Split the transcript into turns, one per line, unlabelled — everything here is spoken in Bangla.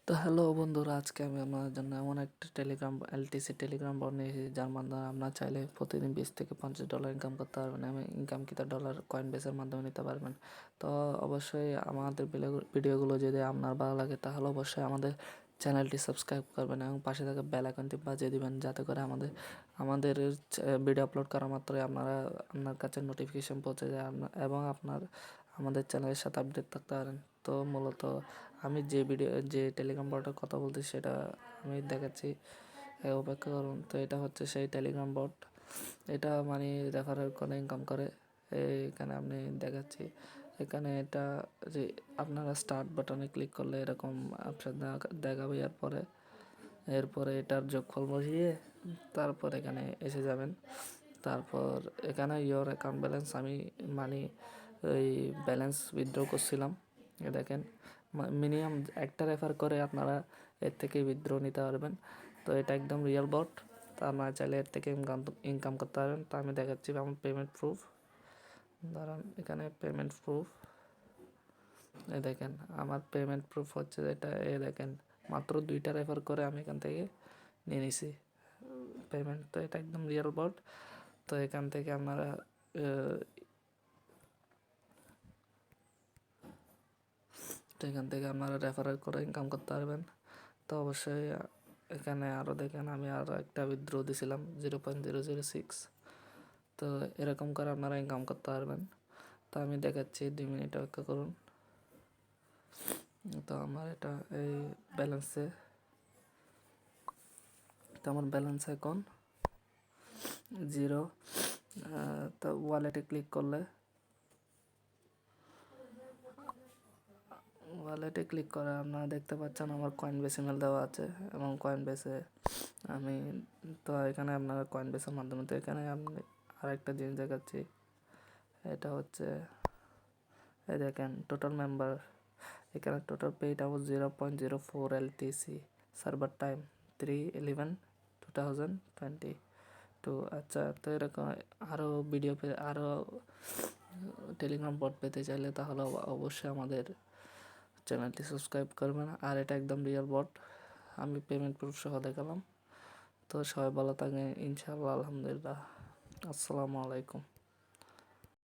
তো হ্যালো বন্ধুরা, আজকে আমি আপনাদের জন্য এমন একটা টেলিগ্রাম এলটিসি টেলিগ্রাম বট নিয়ে এসেছি, যার মাধ্যমে আপনারা চাইলে প্রতিদিন $20 থেকে $50 ইনকাম করতে পারবেন এবং ইনকাম কিতা ডলার কয়েন বেসের মাধ্যমে নিতে পারবেন। তো অবশ্যই আমাদের ভিডিওগুলো যদি আপনার ভালো লাগে তাহলে অবশ্যই আমাদের চ্যানেলটি সাবস্ক্রাইব করবেন এবং পাশে থাকা বেল আইকনটি বাজিয়ে দিবেন, যাতে করে আমাদের ভিডিও আপলোড করা মাত্রই আপনার কাছে নোটিফিকেশন পৌঁছে যায় এবং আপনার আমাদের চ্যানেলের সাথে আপডেট থাকতে পারেন। তো মূলত আমি যে টেলিগ্রাম বটের কথা বলছি সেটা আমি দেখাচ্ছি, অপেক্ষা করুন। তো এটা হচ্ছে সেই টেলিগ্রাম বট। এটা মানি রেফারেল করে ইনকাম করে। এখানে আপনি দেখাচ্ছি, এখানে এটা যে আপনারা স্টার্ট বাটনে ক্লিক করলে এরকম অপশন দেখাবে। এরপরে এটার যোগফল বসিয়ে তারপর এখানে এসে যাবেন। তারপর এখানে ইয়োর অ্যাকাউন্ট ব্যালেন্স, আমি মানি ওই ব্যালেন্স উইথড্র করছিলাম। দেখেন, মিনিমাম একটা রেফার করে আপনারা এর থেকে উইথড্র নিতে পারবেন। তো এটা একদম রিয়েল বট। তো আপনারা চাইলে এর থেকে ইনকাম করতে পারবেন। তো আমি দেখাচ্ছি আমার পেমেন্ট প্রুফ। ধরেন এখানে পেমেন্ট প্রুফ, দেখেন আমার পেমেন্ট প্রুফ হচ্ছে এটা। দেখেন, মাত্র 2টা রেফার করে আমি এখান থেকে নিয়ে নিছি পেমেন্ট। তো এটা একদম রিয়েল বট। তো এখান থেকে আপনারা রেফারেল করে ইনকাম করতে পারবেন। তো অবশ্যই এখানে আরও দেখেন, আমি আরও একটা উইথড্র দিয়েছিলাম 0.006। তো এরকম করে আপনারা ইনকাম করতে পারবেন। তো আমি দেখাচ্ছি, 2 মিনিট অপেক্ষা করুন। তো আমার এটা এই ব্যালেন্সে, তো আমার ব্যালেন্স এখন 0। তো ওয়ালেটে ক্লিক করলে, করে আপনারা দেখতে পাচ্ছেন আমার কয়েন বেস ইমেল দেওয়া আছে এবং কয়েন বেসে আমি, তো এখানে আপনারা কয়েন বেসের মাধ্যমে, তো এখানে আপনি আরেকটা জিনিস দেখাচ্ছি। এটা হচ্ছে, এই দেখেন টোটাল মেম্বার, এখানে total paid hour 0.04 LTC, server time 3/11/2022। আচ্ছা, তো এরকম আরও ভিডিও আরও টেলিগ্রাম বট পেতে চাইলে তাহলে অবশ্যই আমাদের চ্যানেলটি সাবস্ক্রাইব করবেন। আর এটা একদম রিয়েল বট, আমি পেমেন্ট প্রুফ সহ দেখালাম। তো সবাই ভালো থাকেন, ইনশাআল্লাহ, আলহামদুলিল্লাহ, আসসালামু আলাইকুম।